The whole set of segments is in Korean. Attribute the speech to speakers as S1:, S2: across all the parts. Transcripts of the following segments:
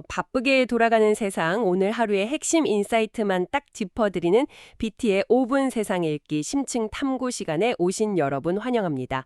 S1: 바쁘게 돌아가는 세상, 오늘 하루의 핵심 인사이트만 딱 짚어드리는 BT의 5분 세상 읽기 심층 탐구 시간에 오신 여러분 환영합니다.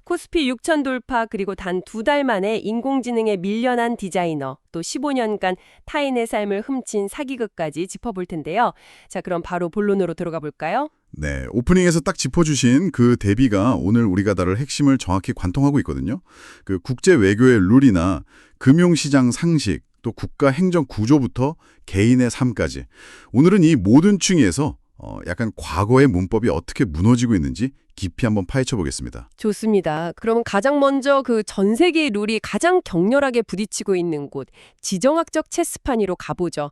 S1: 코스피 6천 돌파 그리고 단 2달 만에 인공지능에 밀려난 디자이너, 또 15년간 타인의 삶을 훔친 사기극까지 짚어볼 텐데요. 자, 그럼 바로 본론으로 들어가 볼까요?
S2: 네, 오프닝에서 딱 짚어주신 그 대비가 오늘 우리가 다룰 핵심을 정확히 관통하고 있거든요. 그 국제 외교의 룰이나 금융시장 상식, 또 국가 행정 구조부터 개인의 삶까지. 오늘은 이 모든 층위에서 약간 과거의 문법이 어떻게 무너지고 있는지 깊이 한번 파헤쳐 보겠습니다.
S1: 좋습니다. 그럼 가장 먼저 그 전 세계의 룰이 가장 격렬하게 부딪히고 있는 곳, 지정학적 체스판위로 가보죠.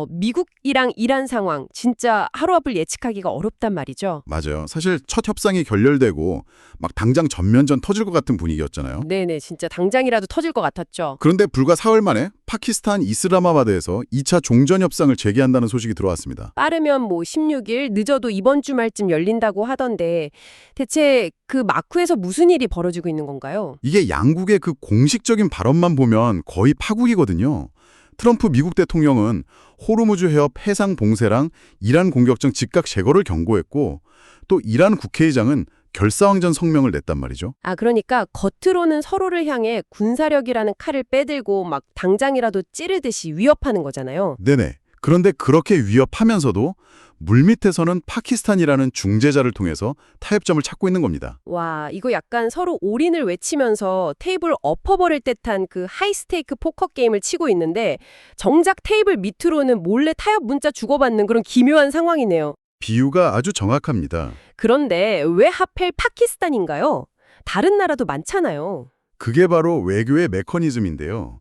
S1: 미국이랑 이란 상황, 진짜 하루아플 예측하기가 어렵단 말이죠.
S2: 맞아요. 사실 첫 협상이 결렬되고 막 당장 전면전 터질 것 같은 분위기였잖아요.
S1: 네네, 진짜 당장이라도 터질 것 같았죠.
S2: 그런데 불과 4월 만에 파키스탄 이슬라마바드에서 2차 종전협상을 재개한다는 소식이 들어왔습니다.
S1: 빠르면 뭐 16일, 늦어도 이번 주말쯤 열린다고 하던데 대체 그 마쿠에서 무슨 일이 벌어지고 있는 건가요?
S2: 이게 양국의 그 공식적인 발언만 보면 거의 파국이거든요. 트럼프 미국 대통령은 호르무즈 해협 해상 봉쇄랑 이란 공격정 즉각 제거를 경고했고 또 이란 국회의장은 결사왕전 성명을 냈단 말이죠.
S1: 그러니까 겉으로는 서로를 향해 군사력이라는 칼을 빼들고 막 당장이라도 찌르듯이 위협하는 거잖아요.
S2: 네네. 그런데 그렇게 위협하면서도 물밑에서는 파키스탄이라는 중재자를 통해서 타협점을 찾고 있는 겁니다.
S1: 와, 이거 약간 서로 올인을 외치면서 테이블 엎어버릴 듯한 그 하이스테이크 포커 게임을 치고 있는데 정작 테이블 밑으로는 몰래 타협 문자 주고받는 그런 기묘한 상황이네요.
S2: 비유가 아주 정확합니다.
S1: 그런데 왜 하필 파키스탄인가요? 다른 나라도 많잖아요.
S2: 그게 바로 외교의 메커니즘인데요.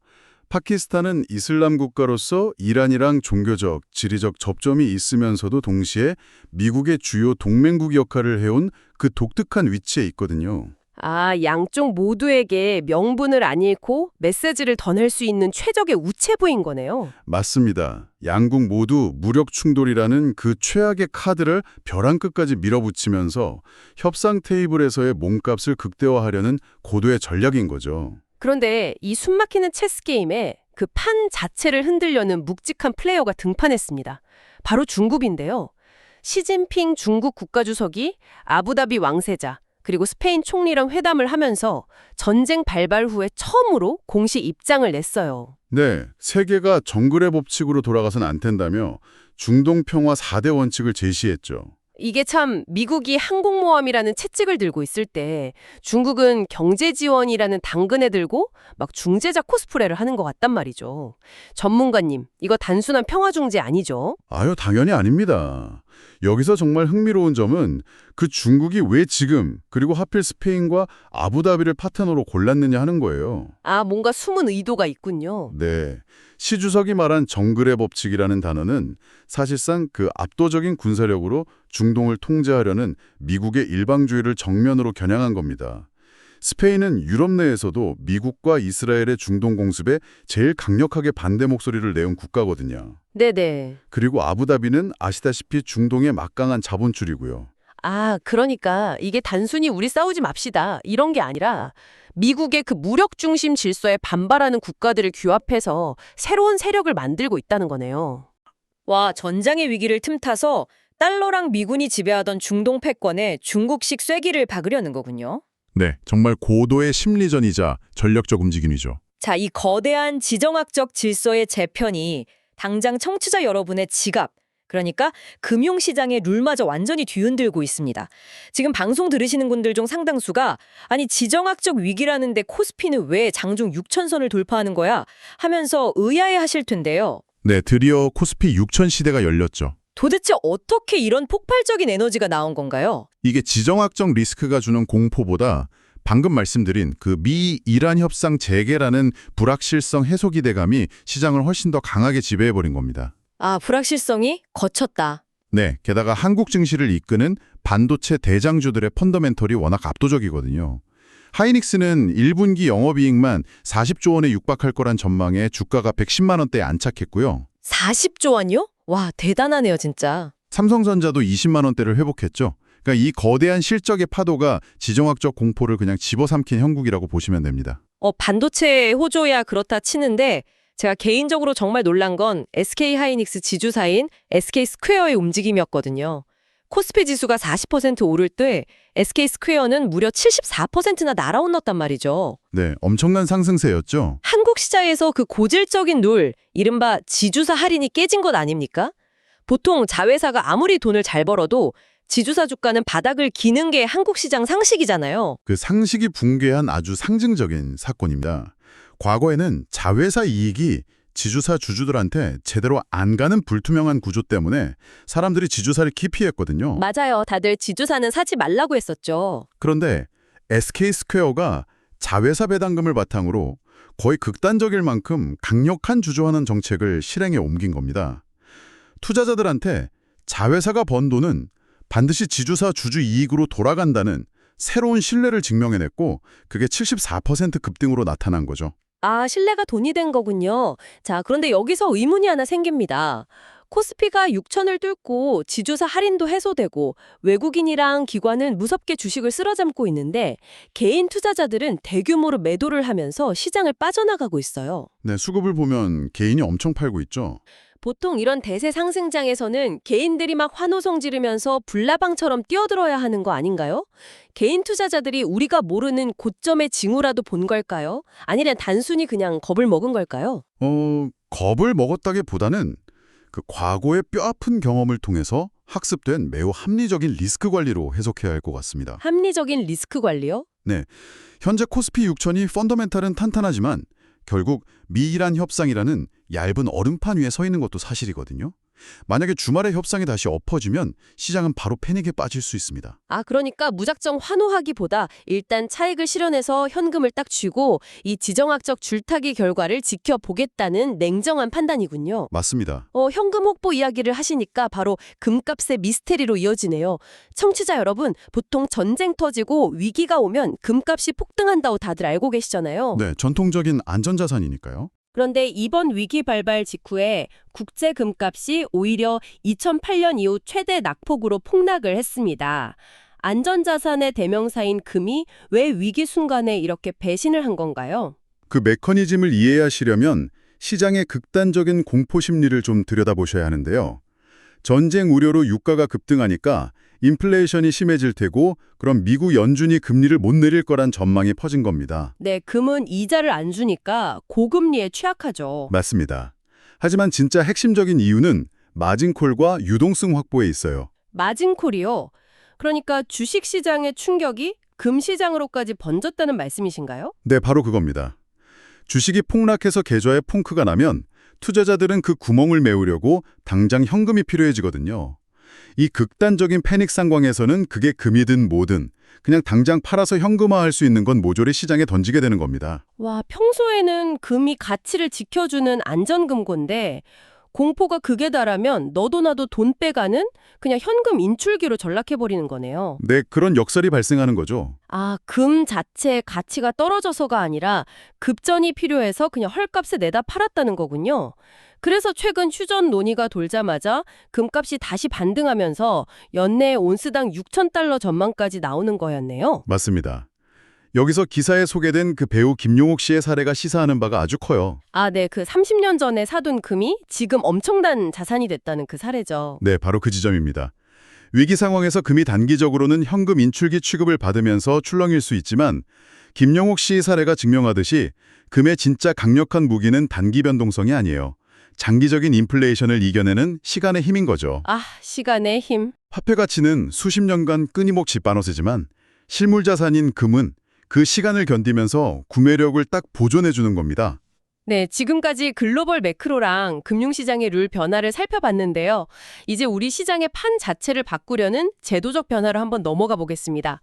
S2: 파키스탄은 이슬람 국가로서 이란이랑 종교적, 지리적 접점이 있으면서도 동시에 미국의 주요 동맹국 역할을 해온 그 독특한 위치에 있거든요.
S1: 양쪽 모두에게 명분을 안 잃고 메시지를 더 낼 수 있는 최적의 우체부인 거네요.
S2: 맞습니다. 양국 모두 무력 충돌이라는 그 최악의 카드를 벼랑 끝까지 밀어붙이면서 협상 테이블에서의 몸값을 극대화하려는 고도의 전략인 거죠.
S1: 그런데 이 숨막히는 체스 게임에 그 판 자체를 흔들려는 묵직한 플레이어가 등판했습니다. 바로 중국인데요. 시진핑 중국 국가주석이 아부다비 왕세자 그리고 스페인 총리랑 회담을 하면서 전쟁 발발 후에 처음으로 공식 입장을 냈어요.
S2: 네, 세계가 정글의 법칙으로 돌아가선 안 된다며 중동 평화 4대 원칙을 제시했죠.
S1: 이게 참 미국이 항공모함이라는 채찍을 들고 있을 때 중국은 경제지원이라는 당근에 들고 막 중재자 코스프레를 하는 것 같단 말이죠. 전문가님, 이거 단순한 평화중재 아니죠?
S2: 아유, 당연히 아닙니다. 여기서 정말 흥미로운 점은 그 중국이 왜 지금 그리고 하필 스페인과 아부다비를 파트너로 골랐느냐 하는 거예요.
S1: 뭔가 숨은 의도가 있군요.
S2: 네. 시 주석이 말한 정글의 법칙이라는 단어는 사실상 그 압도적인 군사력으로 중동을 통제하려는 미국의 일방주의를 정면으로 겨냥한 겁니다. 스페인은 유럽 내에서도 미국과 이스라엘의 중동 공습에 제일 강력하게 반대 목소리를 내온 국가거든요.
S1: 네네.
S2: 그리고 아부다비는 아시다시피 중동의 막강한 자본줄이고요.
S1: 그러니까 이게 단순히 우리 싸우지 맙시다 이런 게 아니라 미국의 그 무력 중심 질서에 반발하는 국가들을 규합해서 새로운 세력을 만들고 있다는 거네요.
S3: 와, 전장의 위기를 틈타서 달러랑 미군이 지배하던 중동 패권에 중국식 쐐기를 박으려는 거군요.
S2: 네, 정말 고도의 심리전이자 전력적 움직임이죠.
S3: 자, 이 거대한 지정학적 질서의 재편이 당장 청취자 여러분의 지갑, 그러니까 금융시장의 룰마저 완전히 뒤흔들고 있습니다. 지금 방송 들으시는 분들 중 상당수가 아니 지정학적 위기라는데 코스피는 왜 장중 6천선을 돌파하는 거야? 하면서 의아해하실 텐데요.
S2: 네, 드디어 코스피 6천 시대가 열렸죠.
S3: 도대체 어떻게 이런 폭발적인 에너지가 나온 건가요?
S2: 이게 지정학적 리스크가 주는 공포보다 방금 말씀드린 그 미-이란 협상 재개라는 불확실성 해소 기대감이 시장을 훨씬 더 강하게 지배해버린 겁니다.
S3: 불확실성이 거쳤다.
S2: 네, 게다가 한국 증시를 이끄는 반도체 대장주들의 펀더멘털이 워낙 압도적이거든요. 하이닉스는 1분기 영업이익만 40조 원에 육박할 거란 전망에 주가가 110만 원대에 안착했고요.
S3: 40조 원이요? 와, 대단하네요, 진짜.
S2: 삼성전자도 20만 원대를 회복했죠. 그러니까 이 거대한 실적의 파도가 지정학적 공포를 그냥 집어삼킨 형국이라고 보시면 됩니다.
S3: 반도체 호조야 그렇다 치는데 제가 개인적으로 정말 놀란 건 SK 하이닉스 지주사인 SK 스퀘어의 움직임이었거든요. 코스피 지수가 40% 오를 때 SK 스퀘어는 무려 74%나 날아올랐단 말이죠.
S2: 네, 엄청난 상승세였죠.
S3: 한국 시장에서 그 고질적인 룰, 이른바 지주사 할인이 깨진 것 아닙니까? 보통 자회사가 아무리 돈을 잘 벌어도 지주사 주가는 바닥을 기는 게 한국 시장 상식이잖아요.
S2: 그 상식이 붕괴한 아주 상징적인 사건입니다. 과거에는 자회사 이익이 지주사 주주들한테 제대로 안 가는 불투명한 구조 때문에 사람들이 지주사를 기피했거든요.
S3: 맞아요. 다들 지주사는 사지 말라고 했었죠.
S2: 그런데 SK스퀘어가 자회사 배당금을 바탕으로 거의 극단적일 만큼 강력한 주주환원 정책을 실행에 옮긴 겁니다. 투자자들한테 자회사가 번 돈은 반드시 지주사 주주 이익으로 돌아간다는 새로운 신뢰를 증명해냈고 그게 74% 급등으로 나타난 거죠.
S3: 아, 신뢰가 돈이 된 거군요. 자, 그런데 여기서 의문이 하나 생깁니다. 코스피가 6천을 뚫고 지주사 할인도 해소되고 외국인이랑 기관은 무섭게 주식을 쓸어잡고 있는데 개인 투자자들은 대규모로 매도를 하면서 시장을 빠져나가고 있어요.
S2: 네, 수급을 보면 개인이 엄청 팔고 있죠.
S3: 보통 이런 대세 상승장에서는 개인들이 막 환호성 지르면서 불나방처럼 뛰어들어야 하는 거 아닌가요? 개인 투자자들이 우리가 모르는 고점의 징후라도 본 걸까요? 아니면 단순히 그냥 겁을 먹은 걸까요?
S2: 겁을 먹었다기보다는 그 과거의 뼈아픈 경험을 통해서 학습된 매우 합리적인 리스크 관리로 해석해야 할 것 같습니다.
S3: 합리적인 리스크 관리요?
S2: 네, 현재 코스피 6천이 펀더멘탈은 탄탄하지만 결국 미이란 협상이라는 얇은 얼음판 위에 서 있는 것도 사실이거든요. 만약에 주말에 협상이 다시 엎어지면 시장은 바로 패닉에 빠질 수 있습니다.
S3: 아, 그러니까 무작정 환호하기보다 일단 차익을 실현해서 현금을 딱 쥐고 이 지정학적 줄타기 결과를 지켜보겠다는 냉정한 판단이군요.
S2: 맞습니다.
S3: 현금 혹보 이야기를 하시니까 바로 금값의 미스테리로 이어지네요. 청취자 여러분, 보통 전쟁 터지고 위기가 오면 금값이 폭등한다고 다들 알고 계시잖아요.
S2: 네, 전통적인 안전자산이니까요.
S1: 그런데 이번 위기 발발 직후에 국제 금값이 오히려 2008년 이후 최대 낙폭으로 폭락을 했습니다. 안전자산의 대명사인 금이 왜 위기 순간에 이렇게 배신을 한 건가요?
S2: 그 메커니즘을 이해하시려면 시장의 극단적인 공포 심리를 좀 들여다보셔야 하는데요. 전쟁 우려로 유가가 급등하니까 인플레이션이 심해질 테고 그럼 미국 연준이 금리를 못 내릴 거란 전망이 퍼진 겁니다.
S1: 네, 금은 이자를 안 주니까 고금리에 취약하죠.
S2: 맞습니다. 하지만 진짜 핵심적인 이유는 마진콜과 유동성 확보에 있어요.
S1: 마진콜이요? 그러니까 주식시장의 충격이 금시장으로까지 번졌다는 말씀이신가요?
S2: 네, 바로 그겁니다. 주식이 폭락해서 계좌에 퐁크가 나면 투자자들은 그 구멍을 메우려고 당장 현금이 필요해지거든요. 이 극단적인 패닉 상황에서는 그게 금이든 뭐든 그냥 당장 팔아서 현금화할 수 있는 건 모조리 시장에 던지게 되는 겁니다.
S1: 와, 평소에는 금이 가치를 지켜주는 안전금고인데 공포가 극에 달하면 너도 나도 돈 빼가는 그냥 현금 인출기로 전락해버리는 거네요.
S2: 네, 그런 역설이 발생하는 거죠.
S1: 아, 금 자체의 가치가 떨어져서가 아니라 급전이 필요해서 그냥 헐값에 내다 팔았다는 거군요. 그래서 최근 휴전 논의가 돌자마자 금값이 다시 반등하면서 연내 온스당 6,000달러 전망까지 나오는 거였네요.
S2: 맞습니다. 여기서 기사에 소개된 그 배우 김용옥 씨의 사례가 시사하는 바가 아주 커요.
S1: 아, 네. 그 30년 전에 사둔 금이 지금 엄청난 자산이 됐다는 그 사례죠.
S2: 네, 바로 그 지점입니다. 위기 상황에서 금이 단기적으로는 현금 인출기 취급을 받으면서 출렁일 수 있지만 김용옥 씨의 사례가 증명하듯이 금의 진짜 강력한 무기는 단기 변동성이 아니에요. 장기적인 인플레이션을 이겨내는 시간의 힘인 거죠.
S1: 아, 시간의 힘.
S2: 화폐 가치는 수십 년간 끊임없이 빠너지지만 실물 자산인 금은 그 시간을 견디면서 구매력을 딱 보존해주는 겁니다.
S1: 네, 지금까지 글로벌 매크로랑 금융시장의 룰 변화를 살펴봤는데요. 이제 우리 시장의 판 자체를 바꾸려는 제도적 변화로 한번 넘어가 보겠습니다.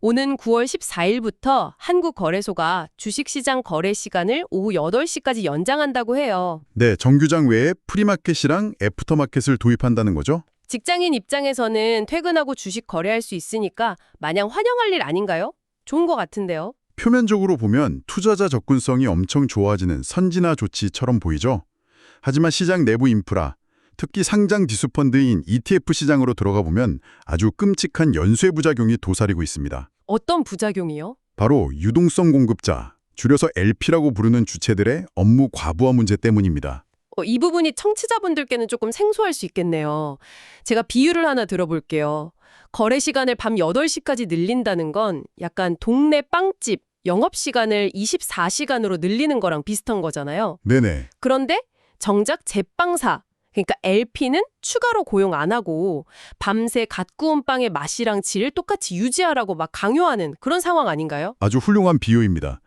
S1: 오는 9월 14일부터 한국거래소가 주식시장 거래 시간을 오후 8시까지 연장한다고 해요.
S2: 네, 정규장 외에 프리마켓이랑 애프터마켓을 도입한다는 거죠.
S1: 직장인 입장에서는 퇴근하고 주식 거래할 수 있으니까 마냥 환영할 일 아닌가요? 좋은 것 같은데요.
S2: 표면적으로 보면 투자자 접근성이 엄청 좋아지는 선진화 조치처럼 보이죠. 하지만 시장 내부 인프라, 특히 상장 지수펀드인 ETF 시장으로 들어가 보면 아주 끔찍한 연쇄 부작용이 도사리고 있습니다.
S1: 어떤 부작용이요?
S2: 바로 유동성 공급자, 줄여서 LP라고 부르는 주체들의 업무 과부하 문제 때문입니다.
S1: 이 부분이 청취자분들께는 조금 생소할 수 있겠네요. 제가 비유를 하나 들어볼게요. 거래 시간을 밤 8시까지 늘린다는 건 약간 동네 빵집 영업시간을 24시간으로 늘리는 거랑 비슷한 거잖아요.
S2: 네네.
S1: 그런데 정작 제빵사, 그러니까 LP는 추가로 고용 안 하고 밤새 갓 구운 빵의 맛이랑 질 똑같이 유지하라고 막 강요하는 그런 상황 아닌가요?
S2: 아주 훌륭한 비유입니다.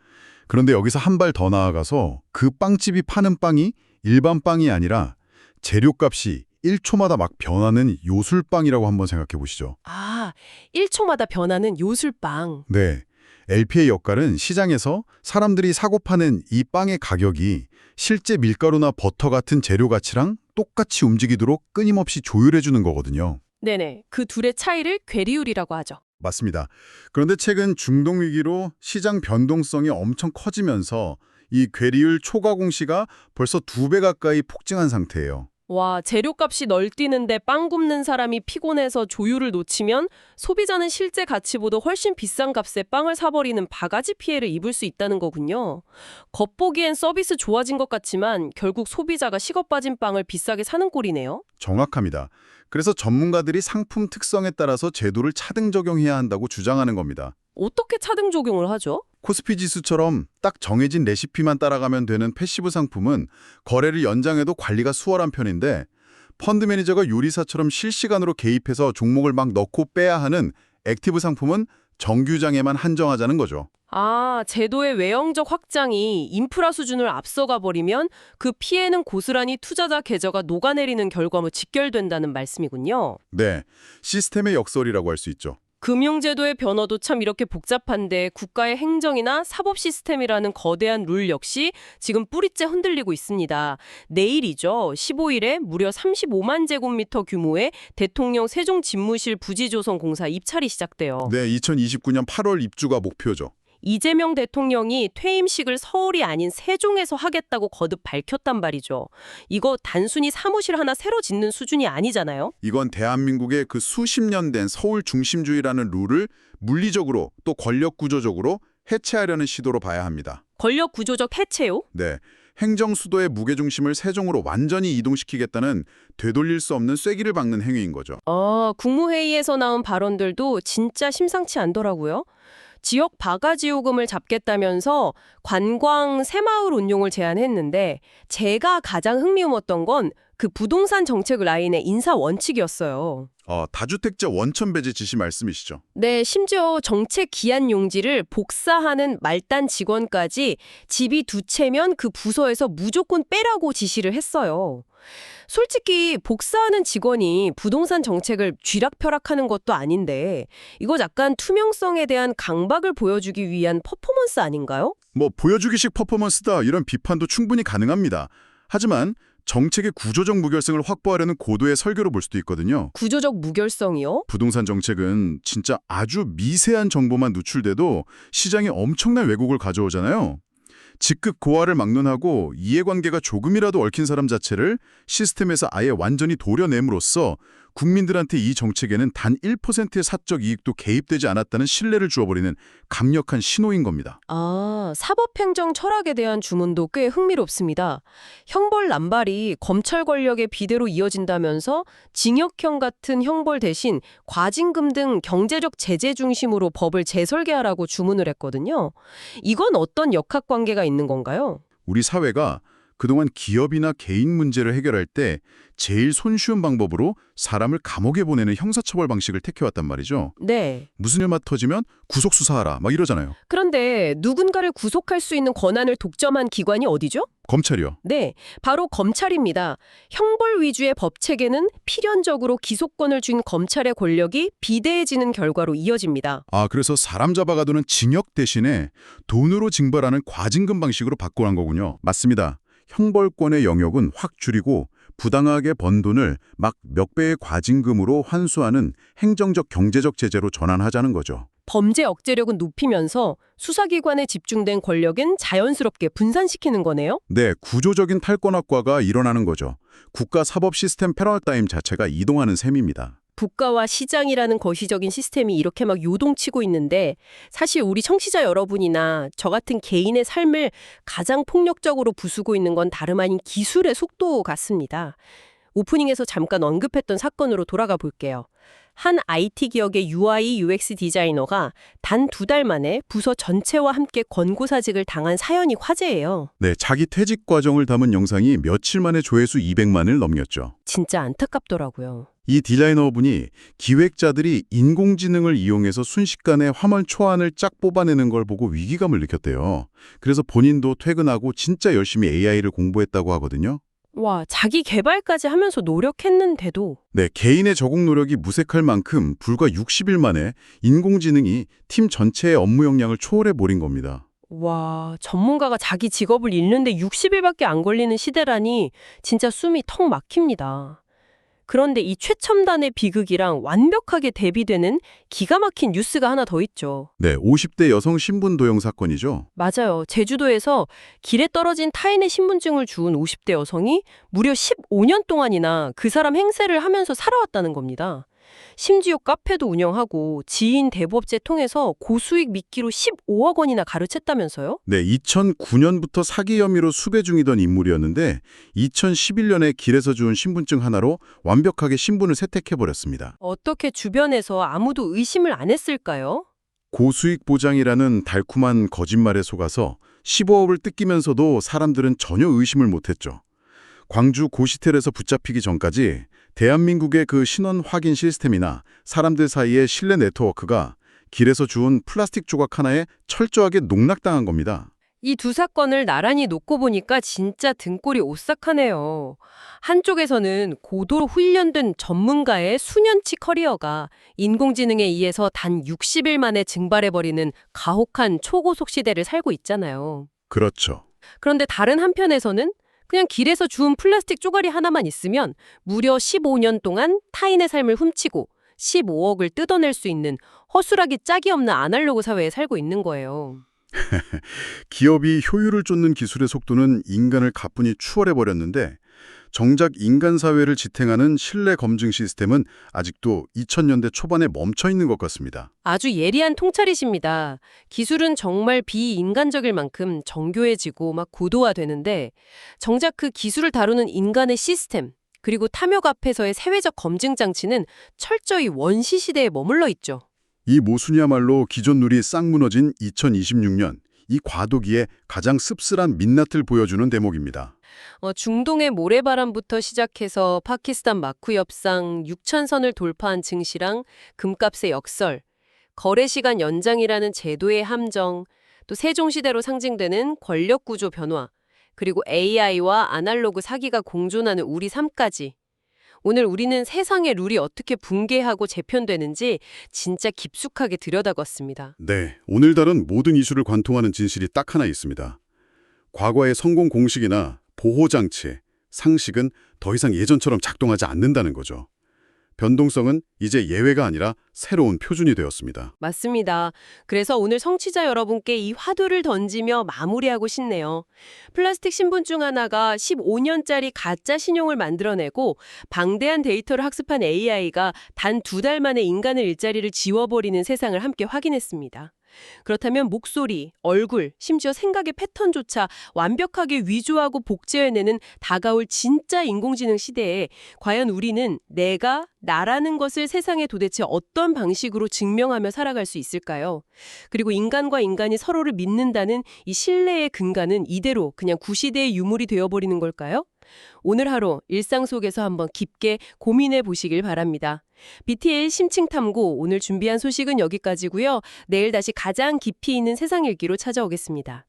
S2: 그런데 여기서 한 발 더 나아가서 그 빵집이 파는 빵이 일반 빵이 아니라 재료값이 1초마다 막 변하는 요술빵이라고 한번 생각해 보시죠.
S1: 아, 1초마다 변하는 요술빵.
S2: 네. LP의 역할은 시장에서 사람들이 사고 파는 이 빵의 가격이 실제 밀가루나 버터 같은 재료 가치랑 똑같이 움직이도록 끊임없이 조율해 주는 거거든요.
S1: 네네, 그 둘의 차이를 괴리율이라고 하죠.
S2: 맞습니다. 그런데 최근 중동 위기로 시장 변동성이 엄청 커지면서 이 괴리율 초과공시가 벌써 2배 가까이 폭증한 상태예요.
S1: 와, 재료값이 널뛰는데 빵 굽는 사람이 피곤해서 조율을 놓치면 소비자는 실제 가치보다 훨씬 비싼 값에 빵을 사버리는 바가지 피해를 입을 수 있다는 거군요. 겉보기엔 서비스 좋아진 것 같지만 결국 소비자가 식어 빠진 빵을 비싸게 사는 꼴이네요.
S2: 정확합니다. 그래서 전문가들이 상품 특성에 따라서 제도를 차등 적용해야 한다고 주장하는 겁니다.
S1: 어떻게 차등 적용을 하죠?
S2: 코스피 지수처럼 딱 정해진 레시피만 따라가면 되는 패시브 상품은 거래를 연장해도 관리가 수월한 편인데 펀드 매니저가 요리사처럼 실시간으로 개입해서 종목을 막 넣고 빼야 하는 액티브 상품은 정규장에만 한정하자는 거죠.
S1: 아, 제도의 외형적 확장이 인프라 수준을 앞서가 버리면 그 피해는 고스란히 투자자 계좌가 녹아내리는 결과로 직결된다는 말씀이군요.
S2: 네, 시스템의 역설이라고 할 수 있죠.
S1: 금융제도의 변화도 참 이렇게 복잡한데 국가의 행정이나 사법 시스템이라는 거대한 룰 역시 지금 뿌리째 흔들리고 있습니다. 내일이죠. 15일에 무려 35만 제곱미터 규모의 대통령 세종집무실 부지조성공사 입찰이 시작돼요.
S2: 네, 2029년 8월 입주가 목표죠.
S1: 이재명 대통령이 퇴임식을 서울이 아닌 세종에서 하겠다고 거듭 밝혔단 말이죠. 이거 단순히 사무실 하나 새로 짓는 수준이 아니잖아요.
S2: 이건 대한민국의 그 수십 년 된 서울 중심주의라는 룰을 물리적으로 또 권력 구조적으로 해체하려는 시도로 봐야 합니다.
S1: 권력 구조적 해체요?
S2: 네, 행정 수도의 무게중심을 세종으로 완전히 이동시키겠다는 되돌릴 수 없는 쐐기를 박는 행위인 거죠.
S1: 국무회의에서 나온 발언들도 진짜 심상치 않더라고요. 지역 바가지 요금을 잡겠다면서 관광 새마을 운용을 제안했는데 제가 가장 흥미로웠던 건 그 부동산 정책 라인의 인사 원칙이었어요.
S2: 다주택자 원천 배제 지시 말씀이시죠?
S1: 네, 심지어 정책 기한 용지를 복사하는 말단 직원까지 집이 두 채면 그 부서에서 무조건 빼라고 지시를 했어요. 솔직히 복사하는 직원이 부동산 정책을 쥐락펴락하는 것도 아닌데 이거 약간 투명성에 대한 강박을 보여주기 위한 퍼포먼스 아닌가요?
S2: 뭐 보여주기식 퍼포먼스다 이런 비판도 충분히 가능합니다. 하지만 정책의 구조적 무결성을 확보하려는 고도의 설계로 볼 수도 있거든요.
S1: 구조적 무결성이요?
S2: 부동산 정책은 진짜 아주 미세한 정보만 누출돼도 시장에 엄청난 왜곡을 가져오잖아요. 직급 고하를 막론하고 이해관계가 조금이라도 얽힌 사람 자체를 시스템에서 아예 완전히 도려냄으로써 국민들한테 이 정책에는 단 1%의 사적 이익도 개입되지 않았다는 신뢰를 주어버리는 강력한 신호인 겁니다.
S1: 사법행정 철학에 대한 주문도 꽤 흥미롭습니다. 형벌 남발이 검찰 권력의 비대로 이어진다면서 징역형 같은 형벌 대신 과징금 등 경제적 제재 중심으로 법을 재설계하라고 주문을 했거든요. 이건 어떤 역학관계가 있는 건가요?
S2: 우리 사회가 그동안 기업이나 개인 문제를 해결할 때 제일 손쉬운 방법으로 사람을 감옥에 보내는 형사처벌 방식을 택해왔단 말이죠.
S1: 네.
S2: 무슨 일만 터지면 구속수사하라 막 이러잖아요.
S1: 그런데 누군가를 구속할 수 있는 권한을 독점한 기관이 어디죠?
S2: 검찰이요.
S1: 네, 바로 검찰입니다. 형벌 위주의 법 체계는 필연적으로 기소권을 쥔 검찰의 권력이 비대해지는 결과로 이어집니다.
S2: 그래서 사람 잡아가두는 징역 대신에 돈으로 징벌하는 과징금 방식으로 바꿔난 거군요. 맞습니다. 형벌권의 영역은 확 줄이고 부당하게 번 돈을 막 몇 배의 과징금으로 환수하는 행정적 경제적 제재로 전환하자는 거죠.
S1: 범죄 억제력은 높이면서 수사기관에 집중된 권력은 자연스럽게 분산시키는 거네요?
S2: 네, 구조적인 탈권학과가 일어나는 거죠. 국가 사법 시스템 패러다임 자체가 이동하는 셈입니다.
S1: 국가와 시장이라는 거시적인 시스템이 이렇게 막 요동치고 있는데 사실 우리 청취자 여러분이나 저 같은 개인의 삶을 가장 폭력적으로 부수고 있는 건 다름 아닌 기술의 속도 같습니다. 오프닝에서 잠깐 언급했던 사건으로 돌아가 볼게요. 한 IT 기업의 UI UX 디자이너가 단 2달 만에 부서 전체와 함께 권고사직을 당한 사연이 화제예요.
S2: 네, 자기 퇴직 과정을 담은 영상이 며칠 만에 조회수 200만을 넘겼죠.
S1: 진짜 안타깝더라고요.
S2: 이 디자이너분이 기획자들이 인공지능을 이용해서 순식간에 화면 초안을 쫙 뽑아내는 걸 보고 위기감을 느꼈대요. 그래서 본인도 퇴근하고 진짜 열심히 AI를 공부했다고 하거든요.
S1: 와, 자기 개발까지 하면서 노력했는데도
S2: 네, 개인의 적응 노력이 무색할 만큼 불과 60일 만에 인공지능이 팀 전체의 업무 역량을 초월해버린 겁니다.
S1: 와, 전문가가 자기 직업을 잃는데 60일밖에 안 걸리는 시대라니 진짜 숨이 턱 막힙니다. 그런데 이 최첨단의 비극이랑 완벽하게 대비되는 기가 막힌 뉴스가 하나 더 있죠.
S2: 네, 50대 여성 신분 도용 사건이죠.
S1: 맞아요. 제주도에서 길에 떨어진 타인의 신분증을 주운 50대 여성이 무려 15년 동안이나 그 사람 행세를 하면서 살아왔다는 겁니다. 심지어 카페도 운영하고 지인 대부업체 통해서 고수익 미끼로 15억 원이나 가르쳤다면서요?
S2: 네, 2009년부터 사기 혐의로 수배 중이던 인물이었는데 2011년에 길에서 주운 신분증 하나로 완벽하게 신분을 세탁해버렸습니다.
S1: 어떻게 주변에서 아무도 의심을 안 했을까요?
S2: 고수익 보장이라는 달콤한 거짓말에 속아서 15억을 뜯기면서도 사람들은 전혀 의심을 못했죠. 광주 고시텔에서 붙잡히기 전까지 대한민국의 그 신원 확인 시스템이나 사람들 사이의 신뢰 네트워크가 길에서 주운 플라스틱 조각 하나에 철저하게 농락당한 겁니다.
S1: 이 두 사건을 나란히 놓고 보니까 진짜 등골이 오싹하네요. 한쪽에서는 고도로 훈련된 전문가의 수년치 커리어가 인공지능에 의해서 단 60일 만에 증발해버리는 가혹한 초고속 시대를 살고 있잖아요.
S2: 그렇죠.
S1: 그런데 다른 한편에서는 그냥 길에서 주운 플라스틱 쪼가리 하나만 있으면 무려 15년 동안 타인의 삶을 훔치고 15억을 뜯어낼 수 있는 허술하기 짝이 없는 아날로그 사회에 살고 있는 거예요.
S2: 기업이 효율을 쫓는 기술의 속도는 인간을 가뿐히 추월해버렸는데 정작 인간 사회를 지탱하는 신뢰 검증 시스템은 아직도 2000년대 초반에 멈춰있는 것 같습니다.
S1: 아주 예리한 통찰이십니다. 기술은 정말 비인간적일 만큼 정교해지고 막 고도화되는데 정작 그 기술을 다루는 인간의 시스템 그리고 탐욕 앞에서의 사회적 검증 장치는 철저히 원시 시대에 머물러 있죠.
S2: 이 모순이야말로 기존 룰이 싹 무너진 2026년 이 과도기에 가장 씁쓸한 민낯을 보여주는 대목입니다.
S1: 중동의 모래바람부터 시작해서 파키스탄 마쿠 협상, 6천선을 돌파한 증시랑 금값의 역설, 거래시간 연장이라는 제도의 함정, 또 세종시대로 상징되는 권력구조 변화, 그리고 AI와 아날로그 사기가 공존하는 우리 삶까지. 오늘 우리는 세상의 룰이 어떻게 붕괴하고 재편되는지 진짜 깊숙하게 들여다봤습니다.
S2: 네, 오늘 다룬 모든 이슈를 관통하는 진실이 딱 하나 있습니다. 과거의 성공 공식이나 보호장치, 상식은 더 이상 예전처럼 작동하지 않는다는 거죠. 변동성은 이제 예외가 아니라 새로운 표준이 되었습니다.
S1: 맞습니다. 그래서 오늘 청취자 여러분께 이 화두를 던지며 마무리하고 싶네요. 플라스틱 신분증 하나가 15년짜리 가짜 신용을 만들어내고 방대한 데이터를 학습한 AI가 단 2달 만에 인간의 일자리를 지워버리는 세상을 함께 확인했습니다. 그렇다면 목소리, 얼굴, 심지어 생각의 패턴조차 완벽하게 위조하고 복제해내는 다가올 진짜 인공지능 시대에 과연 우리는 내가, 나라는 것을 세상에 도대체 어떤 방식으로 증명하며 살아갈 수 있을까요? 그리고 인간과 인간이 서로를 믿는다는 이 신뢰의 근간은 이대로 그냥 구시대의 유물이 되어버리는 걸까요? 오늘 하루 일상 속에서 한번 깊게 고민해 보시길 바랍니다. BT의 심층탐구 오늘 준비한 소식은 여기까지고요. 내일 다시 가장 깊이 있는 세상 읽기로 찾아오겠습니다.